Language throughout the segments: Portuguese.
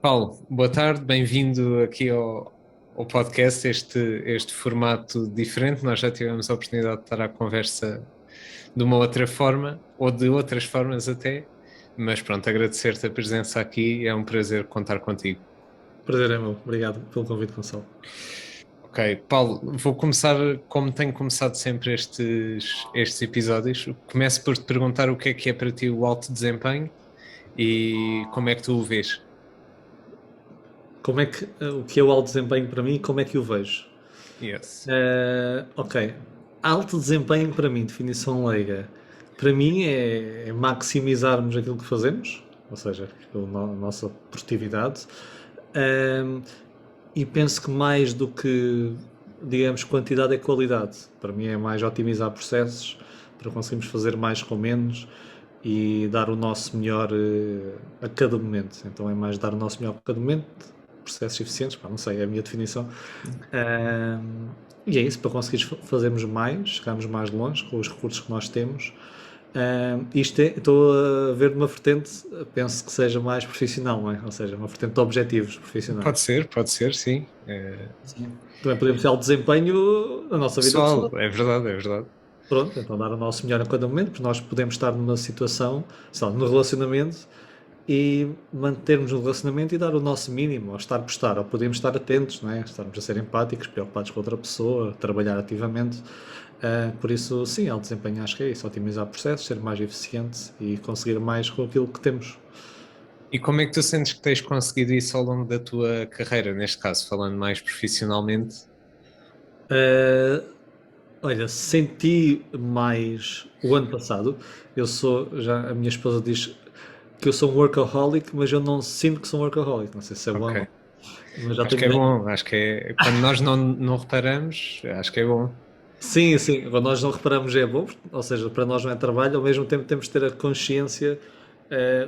Paulo, boa tarde, bem-vindo aqui ao podcast, este formato diferente. Nós já tivemos a oportunidade de estar à conversa de uma outra forma, ou de outras formas até, mas pronto, agradecer-te a presença aqui, é um prazer contar contigo. Prazer é meu. Obrigado pelo convite, Gonçalo. Ok, Paulo, vou começar como tenho começado sempre estes episódios. Começo por te perguntar o que é para ti o alto desempenho e como é que tu o vês. O que é o alto desempenho para mim e como é que o vejo? Yes. Ok. Alto desempenho para mim, definição leiga. Para mim é maximizarmos aquilo que fazemos, ou seja, a nossa produtividade. Ahm, e penso que mais do que, digamos, quantidade é qualidade. Para mim é mais otimizar processos para conseguirmos fazer mais com menos e dar o nosso melhor a cada momento. Então é mais dar o nosso melhor a cada momento, processos eficientes, pá, não sei, é a minha definição. Um, e é isso, para conseguir fazermos mais, chegarmos mais longe com os recursos que nós temos. Estou a ver uma vertente, penso que seja mais profissional, não é? Ou seja, uma vertente de objetivos profissionais. Pode ser, sim. Sim. Também podemos ter alto desempenho na nossa vida Pessoal, pessoal. é verdade, é verdade. Pronto, então dar o nosso melhor a cada momento, porque nós podemos estar numa situação, sei lá, no relacionamento e mantermos o relacionamento e dar o nosso mínimo, ou estar por estar, ou podemos estar atentos, não é? Estarmos a ser empáticos, preocupados com outra pessoa, trabalhar ativamente. Por isso, sim, alto desempenho acho que é isso, otimizar processos, ser mais eficiente e conseguir mais com aquilo que temos. E como é que tu sentes que tens conseguido isso ao longo da tua carreira, neste caso, falando mais profissionalmente? Uh, Olha, senti mais o ano passado. Já a minha esposa diz que eu sou um workaholic, mas eu não sinto que sou um workaholic. Não sei se é bom ou Ok. não, mas já Acho tenho que é 10. bom, acho que é. Quando nós não reparamos, acho que é bom. Sim, sim, quando nós não reparamos é bom, ou seja, para nós não é trabalho, ao mesmo tempo temos de ter a consciência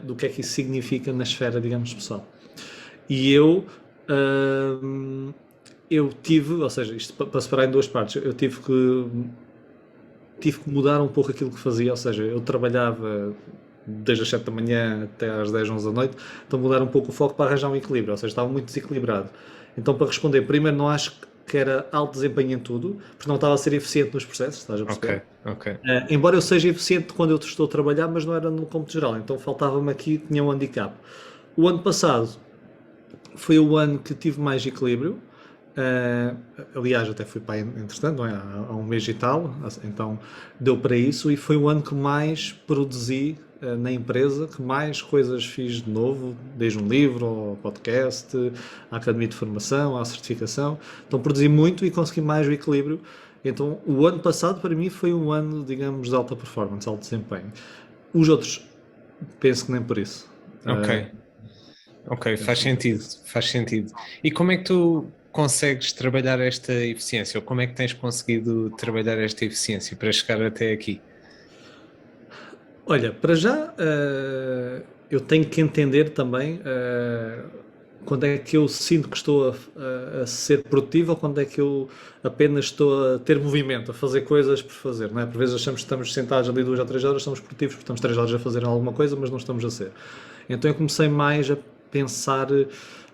do que é que isso significa na esfera, digamos, pessoal. E eu tive, ou seja, isto para separar em duas partes, eu tive que mudar um pouco aquilo que fazia, ou seja, eu trabalhava desde as 7 da manhã até às 10, 11 da noite, então mudar um pouco o foco para arranjar um equilíbrio, ou seja, estava muito desequilibrado. Então, para responder, primeiro, não acho que era alto desempenho em tudo, porque não estava a ser eficiente nos processos, estás a Ok, perceber? ok. Embora eu seja eficiente quando eu estou a trabalhar, mas não era no cômputo geral, então faltava-me aqui, tinha um handicap. O ano passado foi o ano que tive mais equilíbrio. Uh, Aliás, até fui pai entretanto, não é? Há um mês e tal, então deu para isso e foi o ano que mais produzi na empresa, que mais coisas fiz de novo, desde um livro, ao podcast, à academia de formação, à certificação. Então produzi muito e consegui mais o equilíbrio. Então o ano passado para mim foi um ano, digamos, de alta performance, alto desempenho. Os outros, penso que nem por isso. Ok, ok, faz sentido, faz sentido. E como é que tu consegues trabalhar esta eficiência? Ou como é que tens conseguido trabalhar esta eficiência para chegar até aqui? Olha, para já eu tenho que entender também quando é que eu sinto que estou a ser produtivo ou quando é que eu apenas estou a ter movimento, a fazer coisas por fazer, não é? Por vezes achamos que estamos sentados ali 2 ou 3 horas, somos produtivos porque estamos 3 horas a fazer alguma coisa, mas não estamos a ser. Então eu comecei mais a pensar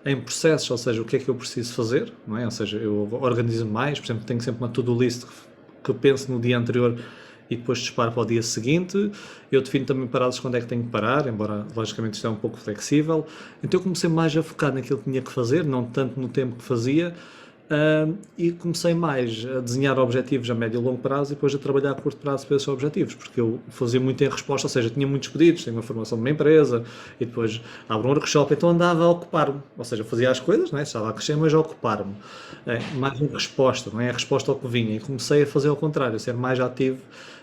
em processos, ou seja, o que é que eu preciso fazer, não é? Ou seja, eu organizo mais, por exemplo, tenho sempre uma to-do list que eu penso no dia anterior e depois disparo para o dia seguinte. Eu defino também paradas quando é que tenho que parar, embora logicamente isto é um pouco flexível. Então eu comecei mais a focar naquilo que tinha que fazer, não tanto no tempo que fazia, e comecei mais a desenhar objetivos a médio e longo prazo e depois a trabalhar a curto prazo para esses objetivos, porque eu fazia muito em resposta, ou seja, tinha muitos pedidos, tinha uma formação de uma empresa e depois abro um workshop, então andava a ocupar-me, ou seja, fazia as coisas, não é? Estava a crescer, mas a ocupar-me. Mais em resposta, não é? A resposta ao que vinha. E comecei a fazer ao contrário, a ser mais ativo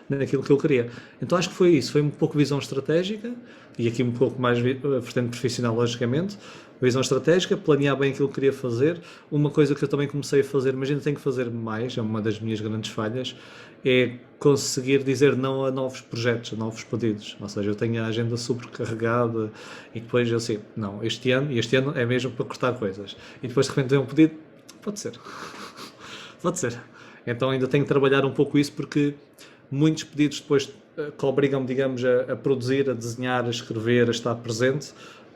naquilo que eu queria. Então acho que foi isso, foi um pouco visão estratégica e aqui um pouco mais vertente profissional, logicamente. Visão estratégica, planear bem aquilo que queria fazer. Uma coisa que eu também comecei a fazer, mas ainda tenho que fazer mais, é uma das minhas grandes falhas, é conseguir dizer não a novos projetos, a novos pedidos. Ou seja, eu tenho a agenda sobrecarregada e depois eu sei, não, este ano é mesmo para cortar coisas. E depois de repente tem um pedido, pode ser, pode ser. Então ainda tenho que trabalhar um pouco isso porque muitos pedidos depois que obrigam, digamos, a produzir, a desenhar, a escrever, a estar presente,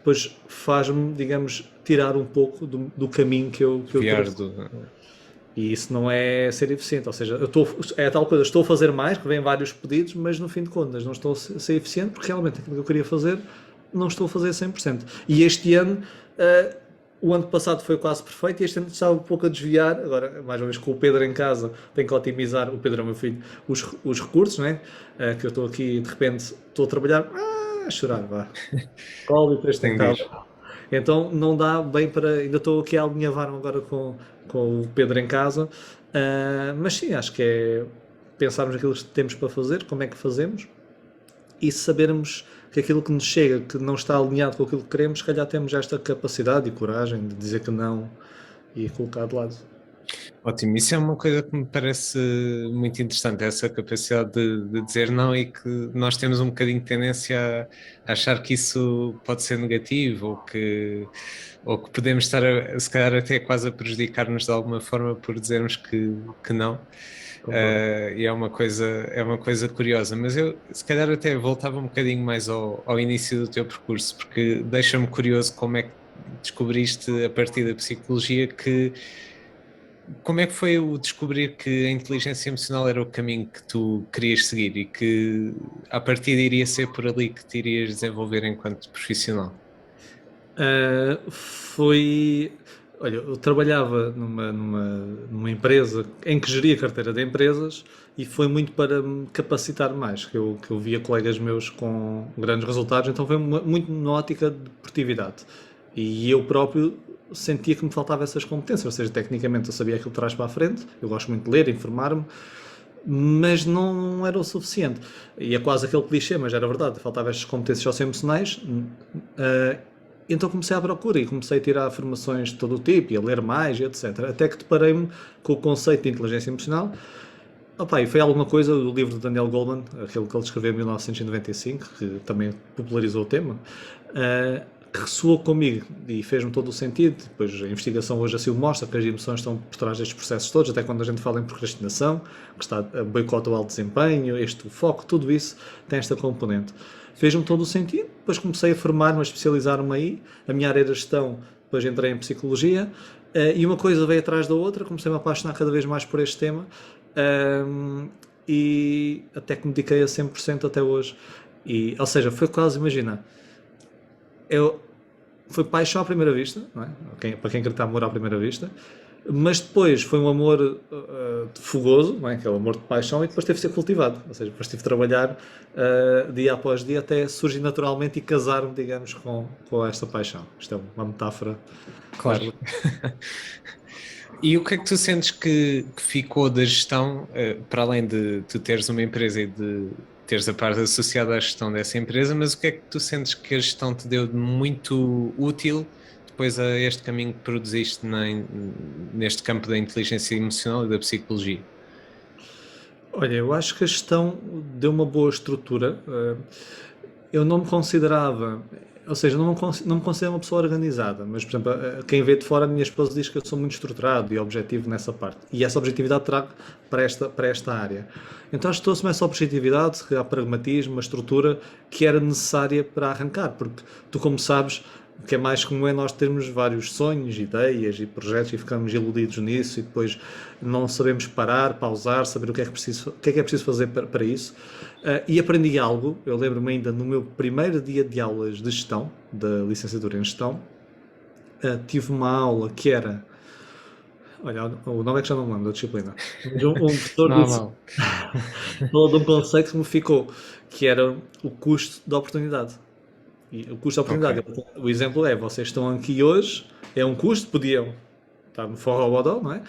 depois faz-me, digamos, tirar um pouco do caminho que eu e isso não é ser eficiente, ou seja, é tal coisa, estou a fazer mais, que vêm vários pedidos, mas no fim de contas não estou a ser eficiente porque realmente aquilo que eu queria fazer não estou a fazer 100%. E este ano, o ano passado foi quase perfeito e este ano estava um pouco a desviar, agora mais uma vez com o Pedro em casa, tenho que otimizar, o Pedro é o meu filho, os recursos, né? Que eu estou aqui, de repente, estou a trabalhar, a chorar, vá. Colo e depois tem então não dá bem para. Ainda estou aqui a alinhavar-me agora com o Pedro em casa, mas sim, acho que é pensarmos naquilo que temos para fazer, como é que fazemos e sabermos que aquilo que nos chega, que não está alinhado com aquilo que queremos, se calhar temos esta capacidade e coragem de dizer que não e colocar de lado. Ótimo, isso é uma coisa que me parece muito interessante, essa capacidade de dizer não e que nós temos um bocadinho de tendência a achar que isso pode ser negativo ou que podemos estar, se calhar, até quase a prejudicar-nos de alguma forma por dizermos que não. E é uma coisa curiosa, mas eu se calhar até voltava um bocadinho mais ao início do teu percurso, porque deixa-me curioso como é que descobriste a partir da psicologia como é que foi o descobrir que a inteligência emocional era o caminho que tu querias seguir e que a partir iria ser por ali que te irias desenvolver enquanto profissional? Foi. Olha, eu trabalhava numa empresa em que geria carteira de empresas e foi muito para me capacitar mais, que eu via colegas meus com grandes resultados, então foi muito na ótica de deportividade. E eu próprio sentia que me faltava essas competências, ou seja, tecnicamente eu sabia aquilo de trás para a frente, eu gosto muito de ler, informar-me, mas não era o suficiente. E é quase aquele clichê, mas era verdade, faltavam estas competências socioemocionais. Então comecei à procura e comecei a tirar formações de todo o tipo e a ler mais, etc. Até que deparei-me com o conceito de inteligência emocional. Opa, e foi alguma coisa do livro de Daniel Goleman, aquele que ele escreveu em 1995, que também popularizou o tema, que ressoou comigo e fez-me todo o sentido. Depois a investigação hoje assim o mostra, que as emoções estão por trás destes processos todos, até quando a gente fala em procrastinação, que está a boicote ao alto desempenho, o foco, tudo isso tem esta componente. Fez-me todo o sentido, depois comecei a formar-me, a especializar-me aí, a minha área era gestão, depois entrei em psicologia, e uma coisa veio atrás da outra, comecei a me apaixonar cada vez mais por este tema, e até que me dediquei a 100% até hoje. Ou seja, foi quase, imagina, foi paixão à primeira vista, não é? Para quem acredita, amor à primeira vista, mas depois foi um amor fogoso, não é? Que é o amor de paixão, e depois teve de ser cultivado, ou seja, depois tive de trabalhar dia após dia até surgir naturalmente e casar-me, digamos, com esta paixão. Isto é uma metáfora. Claro. E o que é que tu sentes que ficou da gestão, para além de tu teres uma empresa e de teres a parte associada à gestão dessa empresa, mas o que é que tu sentes que a gestão te deu de muito útil depois a este caminho que produziste neste campo da inteligência emocional e da psicologia? Olha, eu acho que a gestão deu uma boa estrutura. Eu não me considerava, ou seja, não me considero uma pessoa organizada, mas, por exemplo, quem vê de fora, a minha esposa diz que eu sou muito estruturado e objetivo nessa parte. E essa objetividade trago para esta área. Então acho que trouxe-me essa objetividade, há pragmatismo, uma estrutura que era necessária para arrancar, porque tu, como sabes, o que é mais comum é nós termos vários sonhos, ideias e projetos e ficamos iludidos nisso e depois não sabemos parar, pausar, saber o que é que é preciso fazer para isso. E aprendi algo, eu lembro-me ainda no meu primeiro dia de aulas de gestão, da licenciatura em gestão, tive uma aula que era, olha, o nome é que já não me lembro da disciplina, mas um professor falou de um conceito que me ficou, que era o custo da oportunidade. E o custo da oportunidade, o exemplo é, vocês estão aqui hoje, é um custo, podiam estar no forró ou bodó, não é?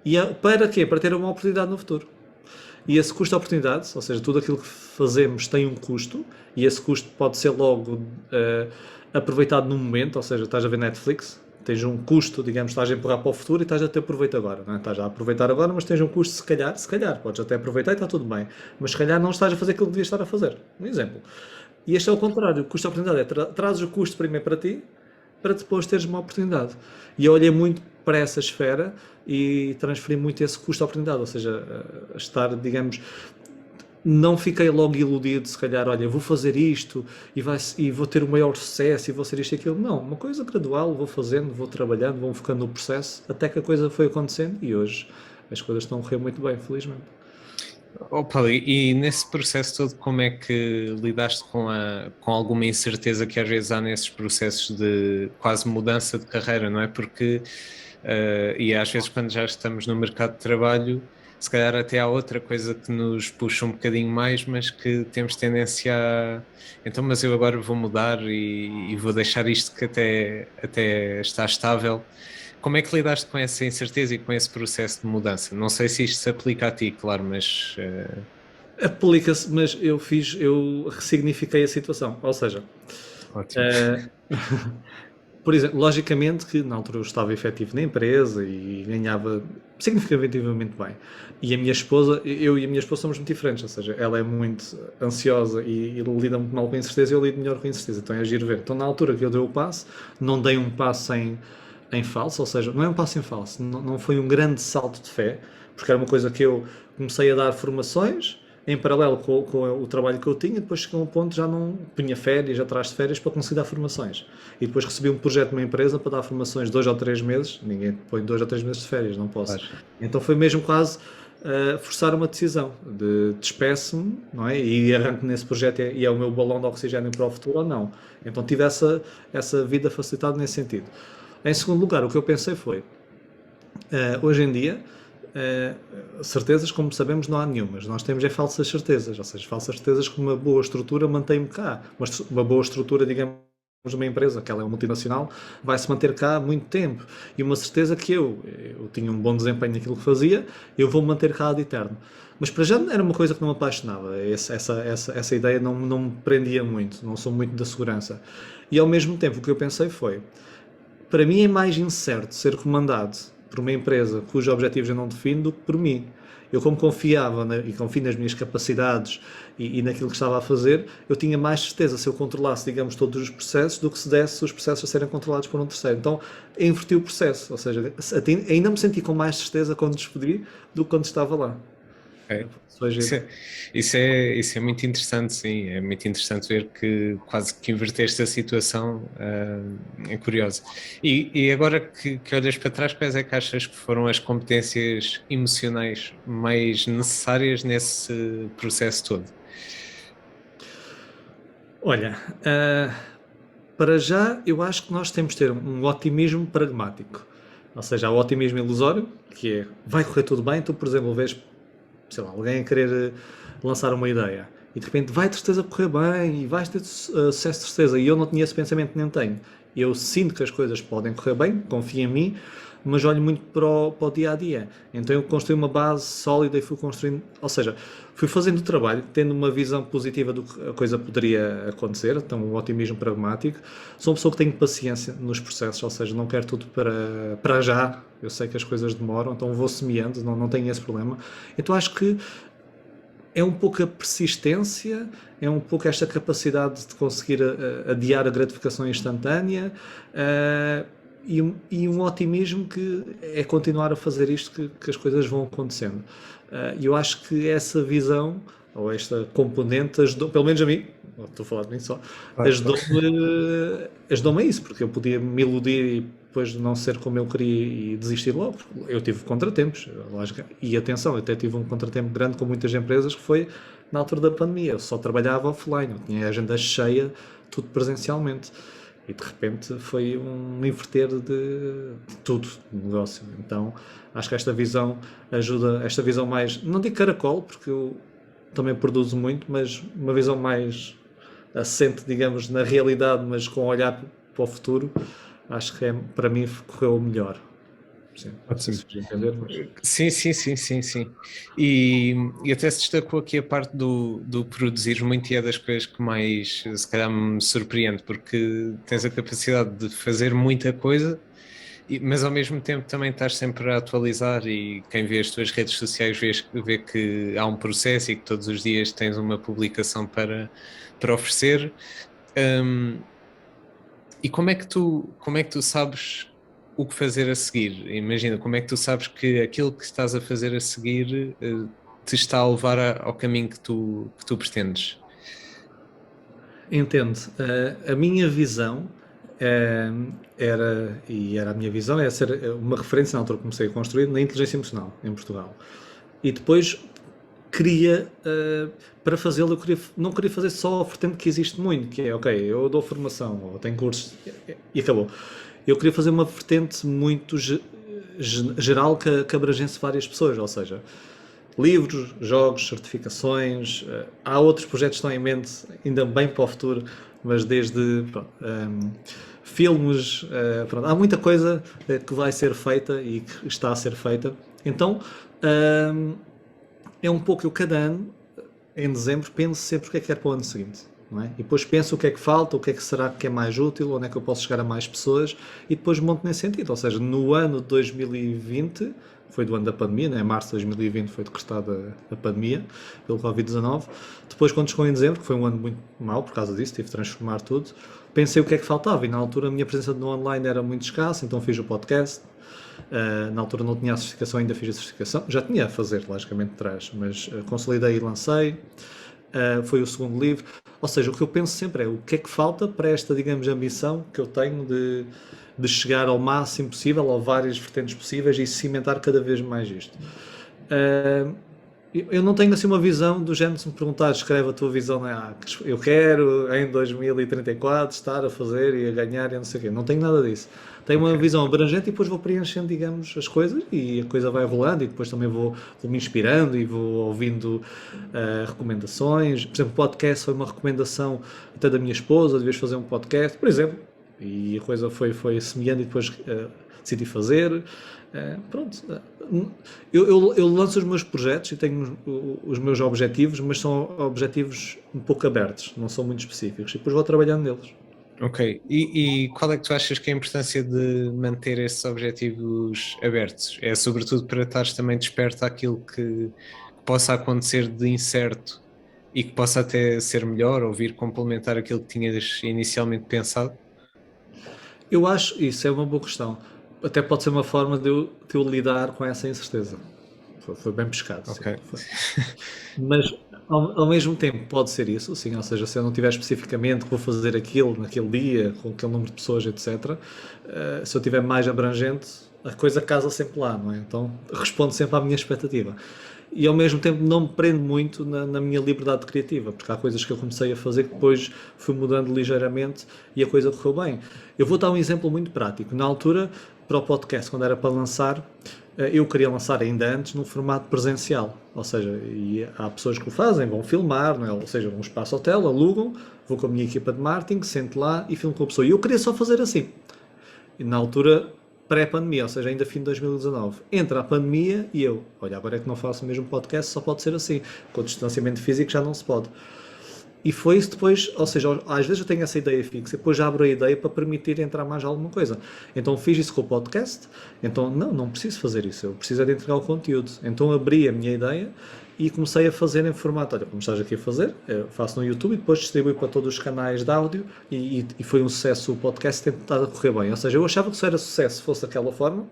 E para quê? Para ter uma oportunidade no futuro. E esse custo de oportunidade, ou seja, tudo aquilo que fazemos tem um custo, e esse custo pode ser logo aproveitado no momento, ou seja, estás a ver Netflix, tens um custo, digamos, estás a empurrar para o futuro e estás a ter aproveito agora, não é? Estás a aproveitar agora, mas tens um custo, se calhar, podes até aproveitar e está tudo bem, mas se calhar não estás a fazer aquilo que devias estar a fazer. Um exemplo. E este é o contrário, o custo de oportunidade é trazes o custo primeiro para ti, para depois teres uma oportunidade. E eu olhei muito para essa esfera e transferi muito esse custo de oportunidade, ou seja, estar, digamos, não fiquei logo iludido, se calhar, olha, vou fazer isto e vou ter o maior sucesso e vou ser isto e aquilo. Não, uma coisa gradual, vou fazendo, vou trabalhando, vou focando no processo, até que a coisa foi acontecendo e hoje as coisas estão a correr muito bem, felizmente. Opa, e nesse processo todo, como é que lidaste com alguma incerteza que às vezes há nesses processos de quase mudança de carreira, não é? Porque, e às vezes quando já estamos no mercado de trabalho, se calhar até há outra coisa que nos puxa um bocadinho mais, mas que temos tendência a, então, mas eu agora vou mudar e vou deixar isto que até está estável. Como é que lidaste com essa incerteza e com esse processo de mudança? Não sei se isto se aplica a ti, claro, mas Aplica-se, mas eu ressignifiquei a situação. Ou seja, ótimo. eh, por exemplo, logicamente que na altura eu estava efetivo na empresa e ganhava significativamente bem. E a minha esposa, eu e a minha esposa somos muito diferentes, ou seja, ela é muito ansiosa e lida muito mal com a incerteza e eu lido melhor com a incerteza, então é agir ver. Então na altura que eu dei o passo, não dei um passo em falso, ou seja, não é um passo em falso, não foi um grande salto de fé, porque era uma coisa que eu comecei a dar formações em paralelo com o trabalho que eu tinha, depois chegou a um ponto já não punha férias, atrás de férias para conseguir dar formações. E depois recebi um projeto de uma empresa para dar formações 2 ou 3 meses, ninguém põe 2 ou 3 meses de férias, não posso. Claro. Então foi mesmo quase forçar uma decisão de despeço-me, não é? E arranco nesse projeto e é o meu balão de oxigênio para o futuro ou não. Então tive essa vida facilitada nesse sentido. Em segundo lugar, o que eu pensei foi, hoje em dia, certezas, como sabemos, não há nenhumas. Nós temos falsas certezas, ou seja, falsas certezas que uma boa estrutura mantém-me cá. Uma boa estrutura, digamos, de uma empresa, que ela é uma multinacional, vai se manter cá há muito tempo. E uma certeza que eu tinha um bom desempenho naquilo que fazia, eu vou me manter cá de eterno. Mas para já era uma coisa que não me apaixonava. Essa ideia não me prendia muito. Não sou muito da segurança. E ao mesmo tempo, o que eu pensei foi, para mim é mais incerto ser comandado por uma empresa cujos objetivos eu não defino do que por mim. Eu, como confiava e confio nas minhas capacidades e naquilo que estava a fazer, eu tinha mais certeza se eu controlasse, digamos, todos os processos do que se desse os processos a serem controlados por um terceiro. Então, inverti o processo, ou seja, ainda me senti com mais certeza quando despedi do que quando estava lá. Ok. Foi Isso giro. é, isso é muito interessante, sim. É muito interessante ver que quase que inverteste a situação. É curioso. E agora que olhas para trás, quais é que achas que foram as competências emocionais mais necessárias nesse processo todo? Olha, para já, eu acho que nós temos de ter um otimismo pragmático. Ou seja, há o otimismo ilusório, que é vai correr tudo bem. Tu, por exemplo, vês, sei lá, alguém a querer lançar uma ideia e de repente vai de certeza correr bem e vais ter sucesso de certeza. E eu não tinha esse pensamento, nem tenho. Eu sinto que as coisas podem correr bem, confio em mim, mas olho muito para o dia a dia. Então eu construí uma base sólida e fui construindo, ou seja, fui fazendo o trabalho, tendo uma visão positiva do que a coisa poderia acontecer, então um otimismo pragmático. Sou uma pessoa que tem paciência nos processos, ou seja, não quero tudo para já. Eu sei que as coisas demoram, então vou semeando, não tenho esse problema. Então acho que é um pouco a persistência, é um pouco esta capacidade de conseguir adiar a gratificação instantânea e um otimismo que é continuar a fazer isto que as coisas vão acontecendo. E eu acho que essa visão, ou esta componente, ajudou, pelo menos a mim, estou a falar de mim só, Claro, claro. ajudou-me a isso, porque eu podia me iludir e depois de não ser como eu queria e desistir logo. Eu tive contratempos, lógico, e atenção, eu até tive um contratempo grande com muitas empresas que foi na altura da pandemia. Eu só trabalhava offline, eu tinha a agenda cheia, tudo presencialmente. E de repente foi um inverter de tudo no negócio. Então acho que esta visão ajuda, esta visão mais, não digo caracol, porque eu também produzo muito, mas uma visão mais assente, digamos, na realidade, mas com olhar para o futuro, acho que para mim correu o melhor. Sim, não sei Ótimo. se vais entender, mas Sim, sim, sim, sim, sim. E até se destacou aqui a parte do produzir muito e é das coisas que mais, se calhar, me surpreende, porque tens a capacidade de fazer muita coisa, mas ao mesmo tempo também estás sempre a atualizar e quem vê as tuas redes sociais vê que há um processo e que todos os dias tens uma publicação para oferecer. Hum, e como é que tu sabes o que fazer a seguir? Imagina, como é que tu sabes que aquilo que estás a fazer a seguir, te está a levar ao caminho que tu pretendes. Entende? A minha visão era a minha visão, é ser uma referência na altura que comecei a construir na inteligência emocional em Portugal. E depois queria, para fazê-lo, não queria fazer só a vertente que existe muito, que é, ok, eu dou formação, ou tenho cursos, e acabou. Eu queria fazer uma vertente muito geral que abrangesse várias pessoas, ou seja, livros, jogos, certificações, há outros projetos que estão em mente, ainda bem para o futuro, mas desde filmes, pronto, há muita coisa que vai ser feita e que está a ser feita. Então, é um pouco, eu cada ano, em dezembro, penso sempre o que é que quero para o ano seguinte. Não é? E depois penso o que é que falta, o que é que será que é mais útil, onde é que eu posso chegar a mais pessoas, e depois monto nesse sentido. Ou seja, no ano de 2020, foi do ano da pandemia, né? Em março de 2020 foi decretada a pandemia pelo Covid-19. Depois, quando chegou em dezembro, que foi um ano muito mau por causa disso, tive de transformar tudo, pensei o que é que faltava, e na altura a minha presença no online era muito escassa, então fiz o podcast. Na altura não tinha a certificação, ainda fiz a certificação, já tinha a fazer, logicamente, atrás, mas consolidei e lancei. Foi o segundo livro. Ou seja, o que eu penso sempre é o que é que falta para esta, digamos, ambição que eu tenho de chegar ao máximo possível, a várias vertentes possíveis e cimentar cada vez mais isto. Eu não tenho assim uma visão do género, se me perguntar, escreve a tua visão, eu quero em 2034 estar a fazer e a ganhar e não sei o quê. Não tenho nada disso. Tenho uma visão abrangente e depois vou preenchendo, digamos, as coisas e a coisa vai rolando e depois também vou me inspirando e vou ouvindo recomendações. Por exemplo, o podcast foi uma recomendação até da minha esposa, devias fazer um podcast, por exemplo, e a coisa foi semelhante e depois decidi fazer. Pronto, eu lanço os meus projetos e tenho os meus objetivos, mas são objetivos um pouco abertos, não são muito específicos, e depois vou trabalhando neles. Ok, e qual é que tu achas que é a importância de manter esses objetivos abertos? É sobretudo para estares também desperto àquilo que possa acontecer de incerto e que possa até ser melhor ou vir complementar aquilo que tinhas inicialmente pensado? Eu acho, isso é uma boa questão. Até pode ser uma forma de eu lidar com essa incerteza. Foi bem pescado, sim. Ok. Mas ao mesmo tempo pode ser isso, sim, ou seja, se eu não tiver especificamente que vou fazer aquilo naquele dia, com aquele número de pessoas, etc., se eu tiver mais abrangente, a coisa casa sempre lá, não é? Então responde sempre à minha expectativa. E ao mesmo tempo não me prendo muito na minha liberdade criativa, porque há coisas que eu comecei a fazer que depois fui mudando ligeiramente e a coisa correu bem. Eu vou dar um exemplo muito prático. Na altura, para o podcast, quando era para lançar, eu queria lançar ainda antes num formato presencial, ou seja, e há pessoas que o fazem, vão filmar, não é? Ou seja, um espaço hotel, alugam, vou com a minha equipa de marketing, sento lá e filmo com a pessoa. E eu queria só fazer assim. E na altura, pré-pandemia, ou seja, ainda fim de 2019, entra a pandemia e eu, olha, agora é que não faço o mesmo podcast, só pode ser assim, com o distanciamento físico já não se pode. E foi isso depois, ou seja, às vezes eu tenho essa ideia fixa, depois já abro a ideia para permitir entrar mais alguma coisa. Então fiz isso com o podcast, então não preciso fazer isso, eu preciso de entregar o conteúdo. Então abri a minha ideia e comecei a fazer em formato, olha, como estás aqui a fazer, faço no YouTube e depois distribuo para todos os canais de áudio e foi um sucesso o podcast, tem estado a correr bem. Ou seja, eu achava que só era sucesso se fosse daquela forma,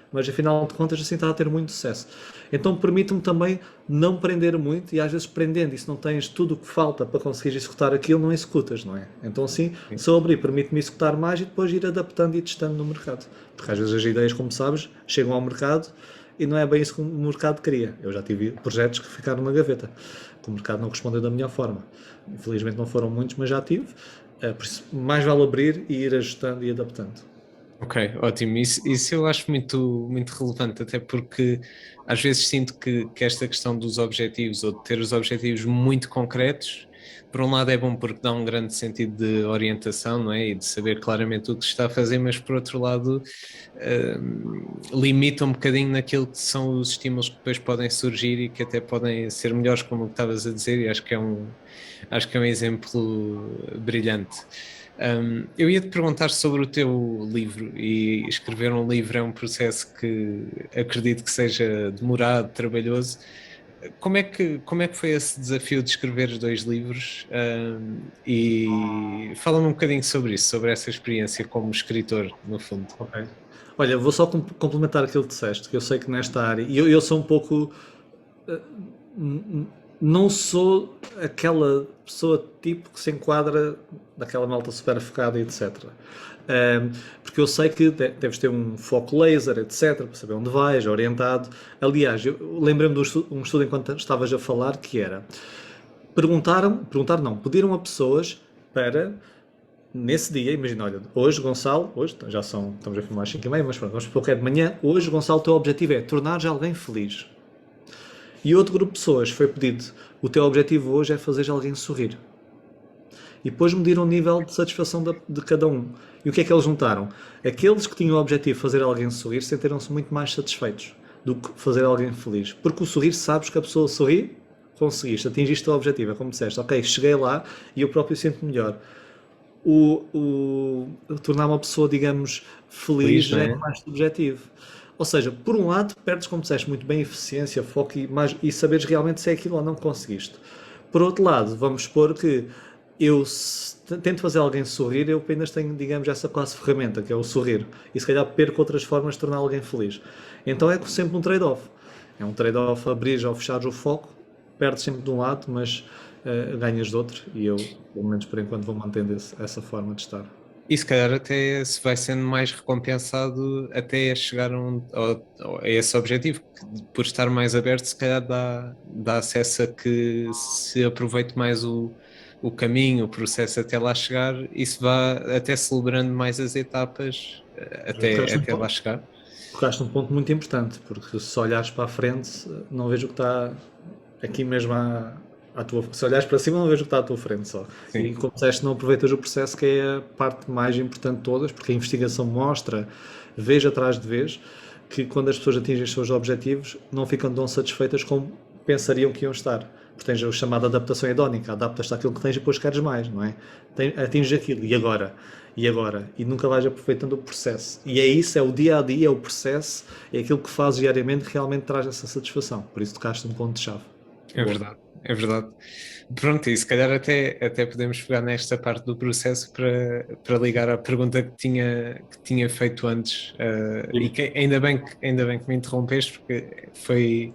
mas afinal de contas assim está a ter muito sucesso. Então permite-me também não prender muito e às vezes prendendo, e se não tens tudo o que falta para conseguir executar aquilo, não executas, não é? Então assim, se eu abrir, permite-me executar mais e depois ir adaptando e testando no mercado. Porque às vezes as ideias, como sabes, chegam ao mercado e não é bem isso que o mercado queria. Eu já tive projetos que ficaram na gaveta, que o mercado não respondeu da melhor forma. Infelizmente não foram muitos, mas já tive. Por isso, mais vale abrir e ir ajustando e adaptando. Ok, ótimo. Isso eu acho muito relevante, até porque às vezes sinto que esta questão dos objetivos ou de ter os objetivos muito concretos, por um lado é bom porque dá um grande sentido de orientação, não é? E de saber claramente o que se está a fazer, mas por outro lado limita um bocadinho naquilo que são os estímulos que depois podem surgir e que até podem ser melhores, como o que estavas a dizer, e acho que é um exemplo brilhante. Eu ia te perguntar sobre o teu livro, e escrever um livro é um processo que acredito que seja demorado, trabalhoso. Como é que foi esse desafio de escrever os dois livros? E fala-me um bocadinho sobre isso, sobre essa experiência como escritor, no fundo. Ok. Olha, vou só complementar aquilo que disseste, que eu sei que nesta área, e eu sou um pouco não sou aquela pessoa tipo que se enquadra naquela malta super focada e etc. Porque eu sei que deves ter um foco laser, etc, para saber onde vais, orientado. Aliás, eu lembrei-me de um estudo enquanto estavas a falar, que era, perguntaram não, pediram a pessoas para, nesse dia, imagina, olha, hoje Gonçalo, hoje já estamos a filmar às 5h30, mas pronto, vamos supor que é de manhã, hoje Gonçalo, o teu objetivo é tornares alguém feliz. E outro grupo de pessoas foi pedido, o teu objetivo hoje é fazer alguém sorrir. E depois mediram o nível de satisfação de cada um. E o que é que eles notaram? Aqueles que tinham o objetivo de fazer alguém sorrir sentiram-se muito mais satisfeitos do que fazer alguém feliz. Porque o sorrir, sabes que a pessoa sorri, conseguiste, atingiste o objetivo. É como disseste, ok, cheguei lá e eu próprio sinto melhor. Tornar uma pessoa, digamos, feliz já é mais subjetivo. Ou seja, por um lado, perdes, como disseste, muito bem eficiência, foco e saberes realmente se é aquilo ou não conseguiste. Por outro lado, vamos supor que eu tento fazer alguém sorrir, eu apenas tenho, digamos, essa quase ferramenta, que é o sorrir. E se calhar perco outras formas de tornar alguém feliz. Então é sempre um trade-off. É um trade-off abrir ou fechar o foco, perdes sempre de um lado, mas ganhas de outro. E eu, pelo menos por enquanto, vou mantendo essa forma de estar. E se calhar até se vai sendo mais recompensado até a chegar a esse objetivo, que por estar mais aberto se calhar dá acesso a que se aproveite mais o caminho, o processo até lá chegar e se vá até celebrando mais as etapas até lá chegar. Tocaste um ponto muito importante, porque se olhares para a frente, não vejo o que está aqui mesmo à tua. Se olhares para cima, não vejo o que está à tua frente só. Sim. E como disseste, não aproveitas o processo, que é a parte mais importante de todas, porque a investigação mostra, vez atrás de vez, que quando as pessoas atingem os seus objetivos, não ficam tão satisfeitas como pensariam que iam estar. Porque tens o chamado adaptação hedónica, adaptas-te àquilo que tens e depois queres mais, não é? Atinges aquilo, e agora? E agora? E nunca vais aproveitando o processo. E é isso, é o dia a dia, é o processo, é aquilo que fazes diariamente que realmente traz essa satisfação. Por isso tocaste um ponto-chave. É verdade, é verdade. Pronto, e se calhar até podemos pegar nesta parte do processo para ligar à pergunta que tinha feito antes. E que ainda bem que me interrompeste, porque foi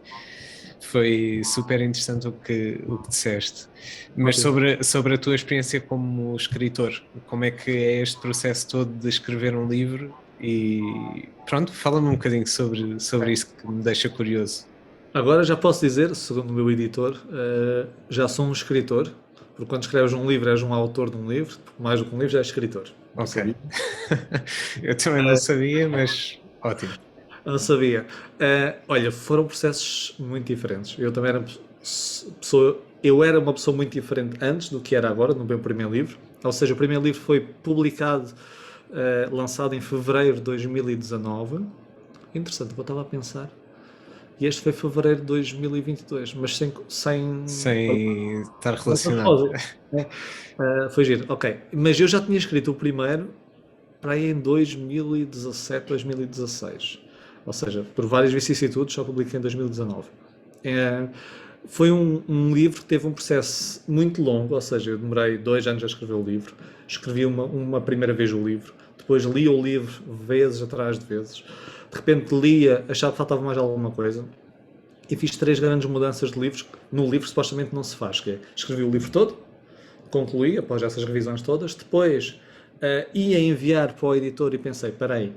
super interessante o que disseste. Mas sobre a tua experiência como escritor, como é que é este processo todo de escrever um livro? E pronto, fala-me um bocadinho sobre isso que me deixa curioso. Agora já posso dizer, segundo o meu editor, já sou um escritor, porque quando escreves um livro és um autor de um livro, mais do que um livro já és escritor. Ok. Eu também não sabia, mas ótimo. Não sabia. Olha, foram processos muito diferentes. Eu era uma pessoa muito diferente antes do que era agora, no meu primeiro livro. Ou seja, o primeiro livro foi publicado, lançado em fevereiro de 2019. Interessante, eu estava a pensar. E este foi fevereiro de 2022, mas sem estar relacionado. Foi giro, ok. Mas eu já tinha escrito o primeiro para aí em 2017, 2016. Ou seja, por várias vicissitudes, só publiquei em 2019. Foi um livro que teve um processo muito longo, ou seja, eu demorei 2 anos a escrever o livro. Escrevi uma primeira vez o livro, depois li o livro vezes atrás de vezes. De repente lia, achava que faltava mais alguma coisa e fiz 3 grandes mudanças de livros. No livro supostamente não se faz, que é, escrevi o livro todo, concluí após essas revisões todas, depois ia enviar para o editor e pensei, espera aí,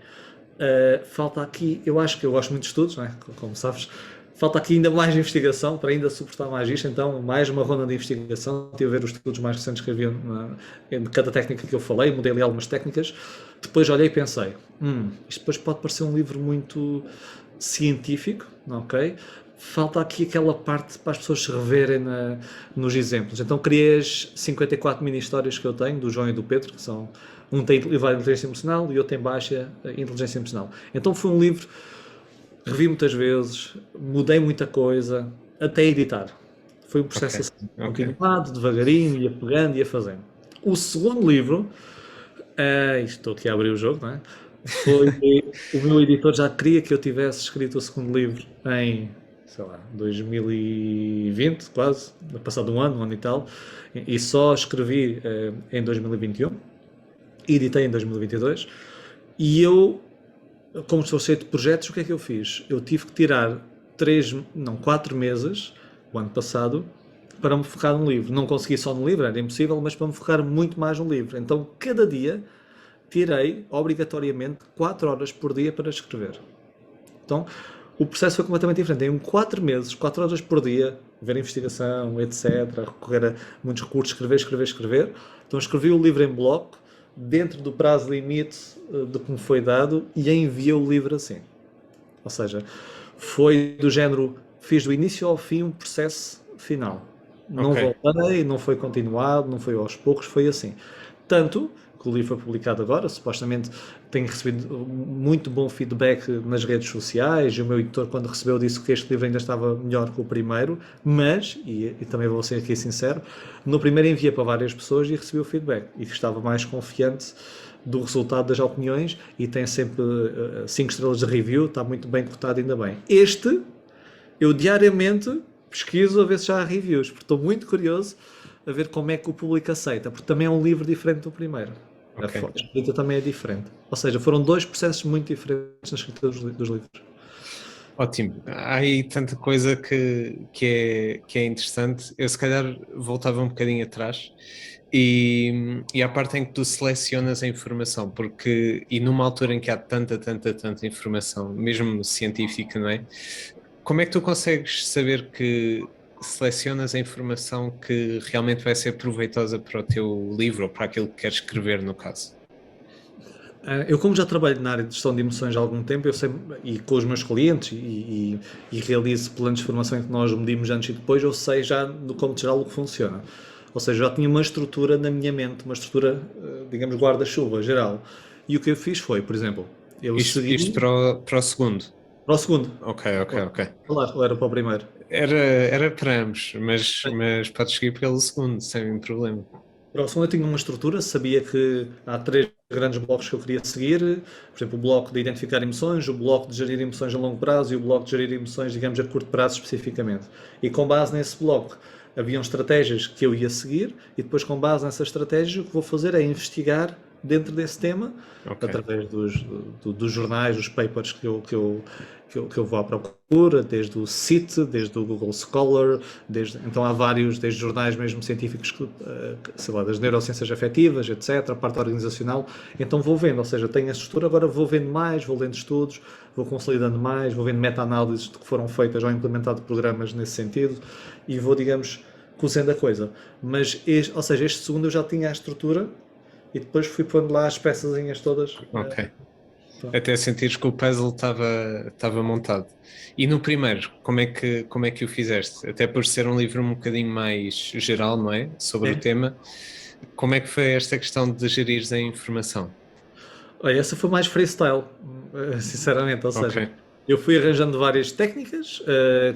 falta aqui, eu acho que eu gosto muito de estudos, não é? Como sabes, falta aqui ainda mais investigação para ainda suportar mais isto, então mais uma ronda de investigação, tive a ver os estudos mais recentes que havia em cada técnica que eu falei, mudei ali algumas técnicas, depois olhei e pensei, isto depois pode parecer um livro muito científico, ok? Falta aqui aquela parte para as pessoas se reverem nos exemplos. Então criei as 54 mini-histórias que eu tenho, do João e do Pedro, que são, um tem elevada inteligência emocional e outro tem baixa inteligência emocional. Então foi um livro, revi muitas vezes, mudei muita coisa, até editar. Foi um processo assim, continuado, devagarinho, ia pegando, ia fazendo. O segundo livro, estou aqui a abrir o jogo, não é? Foi, o meu editor já queria que eu tivesse escrito o segundo livro em, sei lá, 2020, quase, passado um ano e tal, e só escrevi em 2021, editei em 2022, e eu, como estou cheio de projetos, o que é que eu fiz? Eu tive que tirar 4 meses, o ano passado, para me focar no livro. Não consegui só no livro, era impossível, mas para me focar muito mais no livro. Então, cada dia, tirei, obrigatoriamente, 4 horas por dia para escrever. Então, o processo foi completamente diferente. Em 4 meses, 4 horas por dia, ver investigação, etc., recorrer a muitos recursos, escrever. Então, escrevi o livro em bloco, dentro do prazo limite de que me foi dado, e enviei o livro assim. Ou seja, foi do género, fiz do início ao fim um processo final. Não voltei, não foi continuado, não foi aos poucos, foi assim. Tanto que o livro foi publicado agora, supostamente tenho recebido muito bom feedback nas redes sociais, e o meu editor, quando recebeu, disse que este livro ainda estava melhor que o primeiro, mas, e também vou ser aqui sincero, no primeiro enviei para várias pessoas e recebi o feedback, e estava mais confiante do resultado das opiniões, e tem sempre 5 estrelas de review, está muito bem cotado, ainda bem. Este, eu diariamente pesquiso a ver se já há reviews, porque estou muito curioso a ver como é que o público aceita, porque também é um livro diferente do primeiro. A escrita também é diferente. Ou seja, foram 2 processos muito diferentes na escrita dos livros. Ótimo. Há aí tanta coisa que é interessante. Eu se calhar voltava um bocadinho atrás e à parte em que tu selecionas a informação, porque e numa altura em que há tanta informação, mesmo científica, não é? Como é que tu consegues saber que selecionas a informação que realmente vai ser proveitosa para o teu livro ou para aquilo que queres escrever, no caso? Eu, como já trabalho na área de gestão de emoções há algum tempo, eu sei, e com os meus clientes, e realizo planos de formação em que nós medimos antes e depois, eu sei já, no cômputo geral, o que funciona. Ou seja, já tinha uma estrutura na minha mente, uma estrutura, digamos, guarda-chuva geral. E o que eu fiz foi, por exemplo, eu segui... Isto para o segundo? Para o segundo. Ok. Claro, era para o primeiro. Era para ambos, mas podes seguir pelo segundo, sem problema. Para o segundo eu tinha uma estrutura, sabia que há 3 grandes blocos que eu queria seguir, por exemplo, o bloco de identificar emoções, o bloco de gerir emoções a longo prazo e o bloco de gerir emoções, digamos, a curto prazo especificamente. E com base nesse bloco, haviam estratégias que eu ia seguir e depois com base nessas estratégias o que vou fazer é investigar dentro desse tema, através dos jornais, dos papers que eu vou à procura, desde o CIT, desde o Google Scholar, então há vários, desde jornais mesmo científicos, sei lá, das neurociências afetivas, etc., a parte organizacional, então vou vendo, ou seja, tenho essa estrutura, agora vou vendo mais, vou lendo estudos, vou consolidando mais, vou vendo meta-análises que foram feitas ou implementado programas nesse sentido, e vou, digamos, cozendo a coisa. Mas, ou seja, este segundo eu já tinha a estrutura, e depois fui pondo lá as peçazinhas todas. Ok. Até sentires que o puzzle estava montado. E no primeiro, como é que o fizeste? Até por ser um livro um bocadinho mais geral, não é? Sobre o tema. Como é que foi esta questão de gerires a informação? Olha, essa foi mais freestyle, sinceramente. Ou seja, eu fui arranjando várias técnicas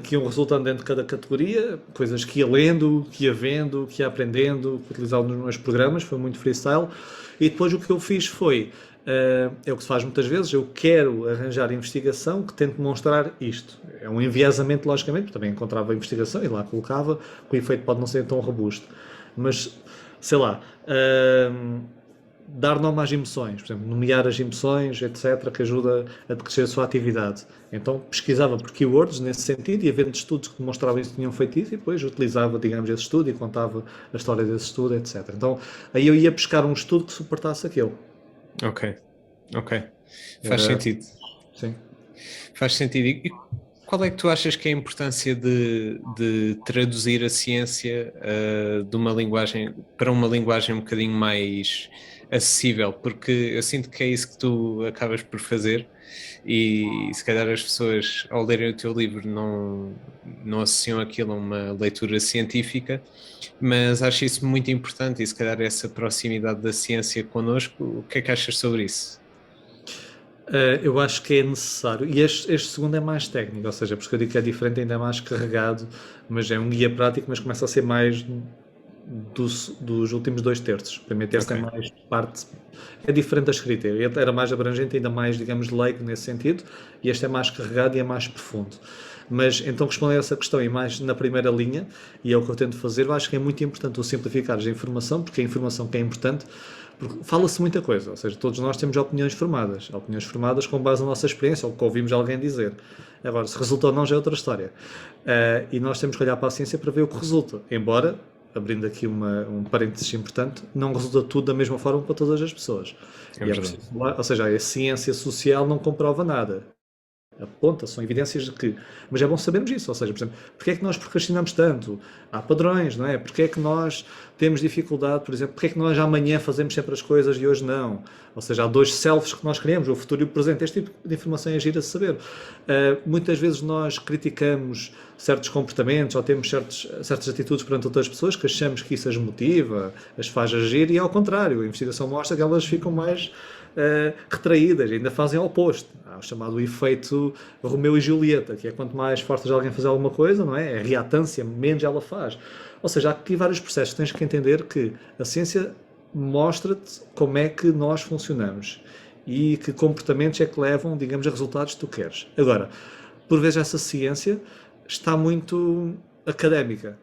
que iam resultando dentro de cada categoria, coisas que ia lendo, que ia vendo, que ia aprendendo, que utilizava nos meus programas, foi muito freestyle. E depois o que eu fiz foi, é o que se faz muitas vezes, eu quero arranjar investigação que tente demonstrar isto. É um enviesamento, logicamente, porque também encontrava a investigação e lá colocava, que o efeito pode não ser tão robusto. Mas, sei lá... dar nome às emoções, por exemplo, nomear as emoções, etc., que ajuda a decrescer a sua atividade. Então pesquisava por keywords nesse sentido, e havendo estudos que demonstravam isso, que tinham feito isso, e depois utilizava, digamos, esse estudo e contava a história desse estudo, etc. Então aí eu ia buscar um estudo que suportasse aquilo. Ok. Faz sentido. Sim. Faz sentido. E qual é que tu achas que é a importância de traduzir a ciência de uma linguagem para uma linguagem um bocadinho mais acessível? Porque eu sinto que é isso que tu acabas por fazer, e se calhar as pessoas, ao lerem o teu livro, não associam aquilo a uma leitura científica, mas acho isso muito importante, e se calhar essa proximidade da ciência connosco. O que é que achas sobre isso? Eu acho que é necessário, e este segundo é mais técnico, ou seja, porque eu digo que é diferente, ainda é mais carregado, mas é um guia prático, mas começa a ser mais dos últimos 2 terços. O primeiro terço Ok. é mais parte, é diferente da escrita. Ele era mais abrangente, ainda mais, digamos, leigo nesse sentido, e este é mais carregado e é mais profundo. Mas então, respondendo a essa questão e mais na primeira linha, e é o que eu tento fazer, eu acho que é muito importante o simplificar a informação, porque a informação que é importante, porque fala-se muita coisa, ou seja, todos nós temos opiniões formadas com base na nossa experiência, ou que ouvimos alguém dizer. Agora, se resulta ou não já é outra história. E nós temos que olhar para a ciência para ver o que resulta, embora, abrindo aqui um parênteses importante, não resulta tudo da mesma forma para todas as pessoas. É E é verdade. preciso falar, ou seja, a ciência social não comprova nada, aponta, são evidências de que. Mas é bom sabermos isso, ou seja, por exemplo, porque é que nós procrastinamos tanto? Há padrões, não é? Porque é que nós temos dificuldade, por exemplo, porque é que nós amanhã fazemos sempre as coisas e hoje não? Ou seja, há 2 selves que nós queremos, o futuro e o presente. Este tipo de informação é gira a saber. Muitas vezes nós criticamos certos comportamentos ou temos certas atitudes perante outras pessoas que achamos que isso as motiva, as faz agir, e é ao contrário. A investigação mostra que elas ficam mais retraídas, ainda fazem ao oposto. Há o chamado efeito Romeu e Julieta, que é quanto mais forças alguém a fazer alguma coisa, não é? É reatância, menos ela faz. Ou seja, há aqui vários processos. Tens que entender que a ciência mostra-te como é que nós funcionamos e que comportamentos é que levam, digamos, a resultados que tu queres. Agora, por vezes essa ciência está muito académica.